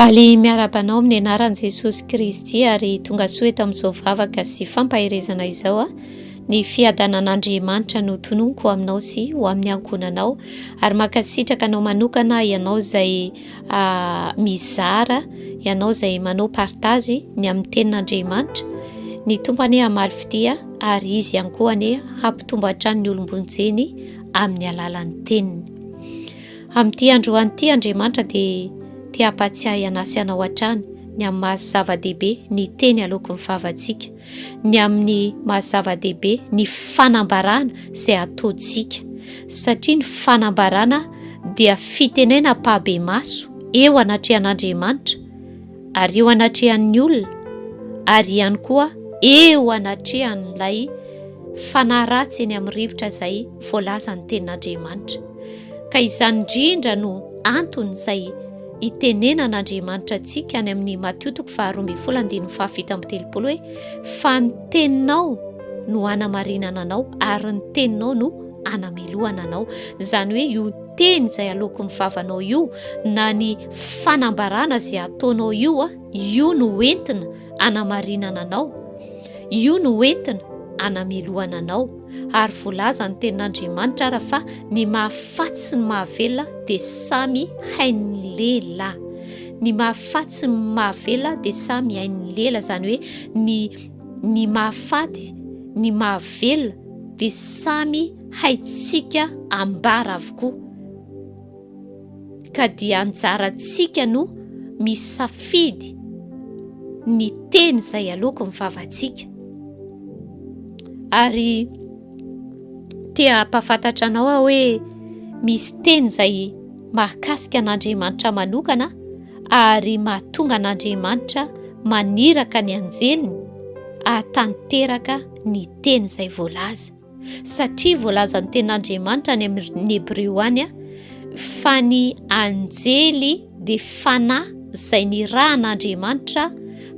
Faly miarabanao amin'ny anaran'i Jesosy Kristy ary tonga soa eto amin'izao vavaka sy fampaherezana izao ny fiadanan'Andriamanitra no tononoko aminao sy ho amin'ny ankonanao ary makasitraka anao manokana ianao izay mizara, ianao izay manao partage ny amin'ny tenin'Andriamanitra, ny tompany hamaly fitia ary izy ihany koa hampitombo hatrany ny olombonjeny amin'ny alalan'ny teniny. Amin'ity androany ity Andriamanitra dia te hampatsiahy anasy anao hatrany ny amin'ny mahazava-dehibe ny teny aloky ny vavantsika, ny amin'ny mahazava-dehibe ny fanambarana izay ataontsika, satria ny fanambarana dia fitenena pahabe maso eo anatrehan'Andriamanitra ary eo anatrehan'ny olona ary ihany koa eo anatrehan'ilay fanaratsy eny amin'ny rivotra izay voalaza ny tenin'Andriamanitra. Ka izany indrindra no antony izay itenenan'Andriamanitra antsika any amin'ny Mateo 12:7 hoe fa ny teninao no hanamarinana anao ary ny teninao no hanamelohana anao. Izany hoe io teny izay aloky ny vavanao io na ny fanambarana izay ataonao io no entina hanamarinana anao, io no entina hanamelohana anao. Ary voalaza ny tenin'Andriamanitra raha fa ny mahafaty sy ny mahavelona dia samy hain'ny lela. Ny mahafaty sy ny mahavelona dia samy hain'ny lela, izany hoe ny mahafaty, ny mahavelona dia samy haintsika ambara avokoa. Ka dia anjarantsika no misafidy ny teny izay aloky ny vavantsika. Ary te hampafantatra anao hoe misy teny izay mahakasika an'Andriamanitra manokana ary mahatonga an'Andriamanitra maniraka ny anjeliny hatanteraka ny teny izay voalaza. Satria voalaza ny tenin'Andriamanitra any amin'ny Hebreo any fa ny anjely dia fanahy izay nirahan'Andriamanitra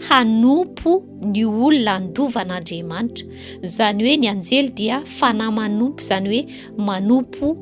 hanompo ny olona andovan'Andriamanitra. Izany hoe ny anjely dia fanahy manompo, izany hoe manompo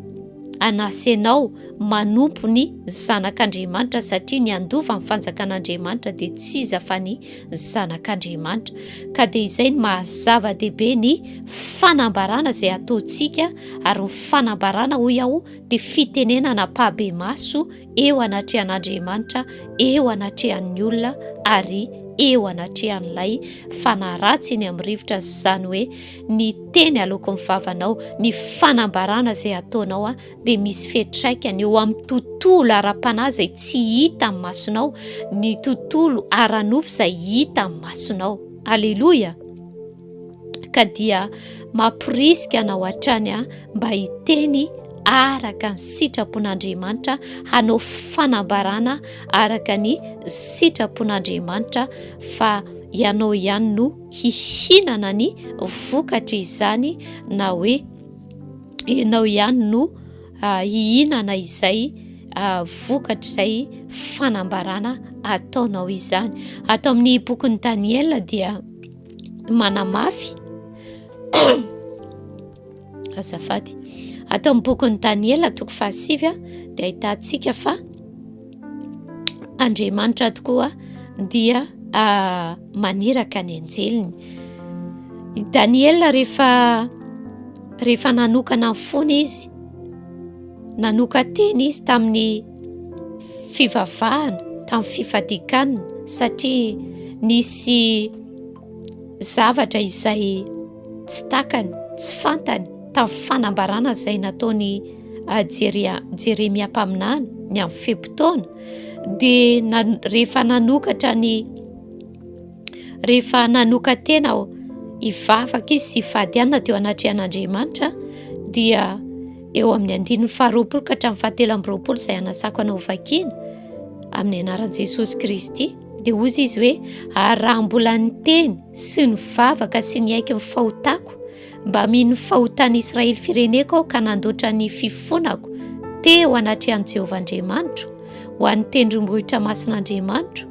anasy anao, manompo ny zanak'Andriamanitra, satria ny andova ny fanjakan'Andriamanitra dia tsy iza fa ny zanak'Andriamanitra. Ka dia izay ny mahazava-dehibe ny fanambarana izay ataontsika, ary ny fanambarana hoy aho dia fitenenana pahabe maso eo anatrehan'Andriamanitra, eo anatrehan'ny olona ary eo anatrehan'ilay fanaratsy eny amin'ny rivotra. Izany hoe ny teny aloky ny vavanao, ny fanambarana izay ataonao dia misy fiantraikany eo amin'ny tontolo ara-panahy izay tsy hita amin'ny masonao, ny tontolo ara-nofo izay hita amin'ny masonao. Aleloia! Ka dia mampirisika anao hatrany mba hiteny araka ny sitrapon'Andriamanitra, hanao fanambarana araka ny sitrapon'Andriamanitra, fa ianao ihany no hihinana ny vokatra izany, na hoe ianao ihany no hihinana izay vokatra izay fanambarana ataonao izany. Atao amin'ny bokin'ny Daniela dia manamafy azafady. Atao amin'ny bokin'ny Daniela 7 dia ahitantsika fa Andriamanitra tokoa dia maniraka ny anjeliny. Daniela rehefa nanokana ny fony izy, nanoka teny izy tamin'ny fivavahana, tamin'ny fifadikanana, satria nisy zavatra izay tsy takany, tsy fantany tamin'ny fanambarana izay nataony Jeremia mpaminany ny amin'ny fehim-potoana. Dia rehefa nanoka tena hivavaka izy sy hivadianana teo anatrehan'Andriamanitra, dia eo amin'ny 20 ka hatramin'ny 7 izay anasako anao vakiana amin'ny anaran'i Jesosy Kristy. Dia hozy izy hoe raha mbola ny teny sy ny vavaka sy ny aiky ny fahotako mba mino fahotany Israely fireneko aho ka nandoatra ny fifonako teo anatrehan'i Jehovah Andriamanitra ho an'ny tendrombohitra masin'Andriamanitra.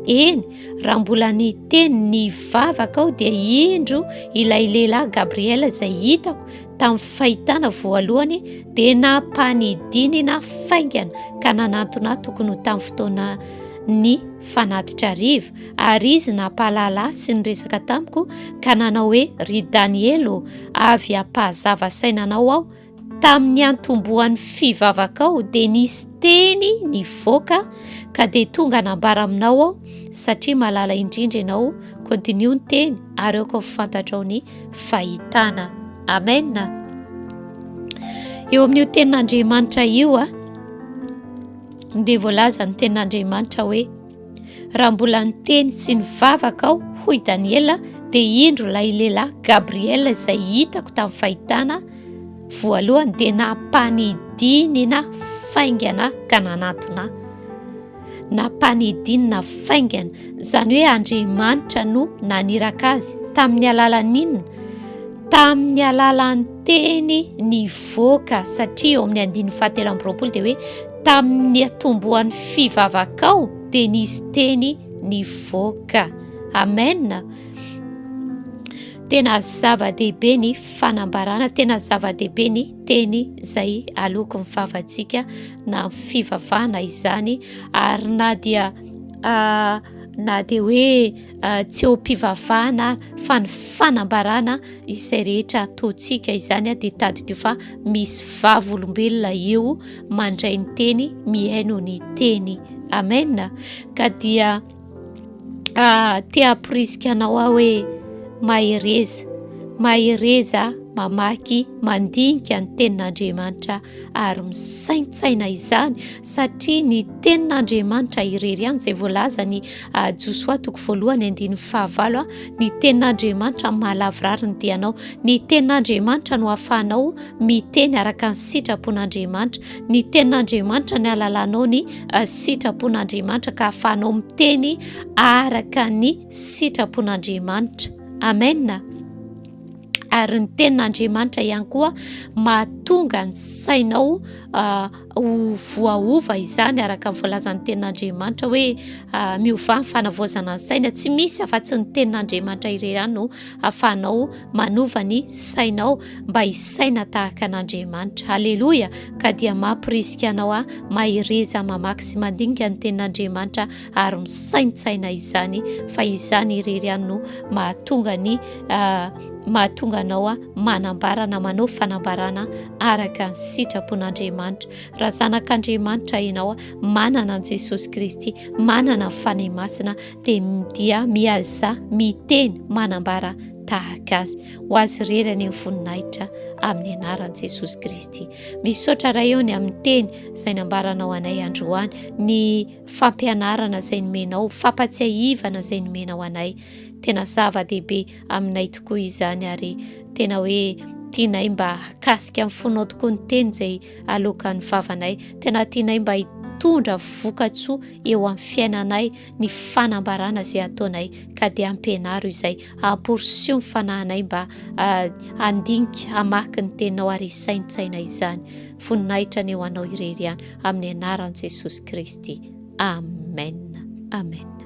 Eny, raha mbola ny teny ny vavaka aho dia indro ilay lehilahy Gabriela izay hitako tamin'ny fahitana voalohany dia nampanidiny na faingana ka nanantona tokony ho tamin'ny fotoana ny fanatitra riva, ary izy nampahalala sy ny resaka tamiko ka nanao hoe ry Danielo, avy ampahazava sainanao aho tamin'ny antombohan'ny fivavakao dia nisy teny nivoaka ka dia tonga nambara aminao aho satria malala indrindra ianao. Continue ny teny ary aoko fantatrao ny fahitana. Amen. Eo amin'io tenin'Andriamanitra io dia voalaza ny tenin'Andriamanitra hoe raha mbola niteny sy nivavaka aho hoy Daniela dia indro ilay lehilahy Gabriel izay hitako tamin'ny fahitana voalohany dia nampanidinina faingana ka nanatona. Nampanidinina faingana izany hoe Andriamanitra no naniraka azy tamin'ny alalan'inona? Tamin'ny alalan'ny teny nivoaka, satria eo amin'ny 7:17 dia hoe tamin'ny atombohan'ny fivavakao dia nisy teny nivoaka. Amen. Tena zava-dehibe ny fanambarana, tena zava-dehibe ny teny izay aloko mivavantsika na fivavahana izany, ary na dia hoe tsy ho mpivavahana fa ny fanambarana izay rehetra ataontsika izany dia tadidio fa misy vavolombelona io mandray ny teny, mihaino ny teny. Amen. Ka dia te hamporisika anao aho hoe mahereza mamaky mandinika ny tenin'Andriamanitra ary misaintsaina izany, satria ny tenin'Andriamanitra irery ihany izay voalaza ny Josoatoko 1:15, ny tenin'Andriamanitra mahalavrary ny dianao, ny tenin'Andriamanitra no ahafahanao miteny araka ny sitrapon'Andriamanitra, ny tenin'Andriamanitra ny alalanao ny sitrapon'Andriamanitra ka ahafahanao miteny araka ny sitrapon'Andriamanitra. Amen. Ary ny tenin'Andriamanitra ihany koa mahatonga ny sainao ho voaova izany araka ny voalazan'ny tenin'Andriamanitra hoe miova ny fanavoazana ny saina. Tsy misy afa-tsy ny tenin'Andriamanitra irery ihany no ahafahanao manova ny sainao mba hisaina tahaka an'Andriamanitra. Haleloia. Ka dia mampirisika anao mahereza mamaky sy mandinika ny tenin'Andriamanitra ary misaintsaina izany, fa izany irery ihany no mahatonga anao manambarana, manao fanambarana araka ny sitrapon'Andriamanitra. Raha zanak'Andriamanitra ianao manana an Jesosy Kristy, manana fanahy masina dia mihaza miteny manambara tahaka azy. Ho azy rery any voninahitra amin'ny anaran'i Jesosy Kristy. Misaotra raha eo ny amin'ny teny izay nambaranao anay androany, ny fampianarana izay nomenao, fampatsiahivana izay nomenao anay. Tena zava-dehibe aminay tokoa izany, ary tena hoe tianay mba hakasika amin'ny fonao tokoa ny teny izay alokan'ny vavanay. Tena tianay mba hitondra vokatsoa eo amin'ny fiainanay ny fanambarana izay ataonay, ka dia ampianaro izay, hamporisio ny fanahinay mba handinika hamaky ny teninao ary hisaintsaina izany. Voninahitra ny eo anao irery ihany amin'ny anaran'i Jesosy Kristy. Amen. Amen.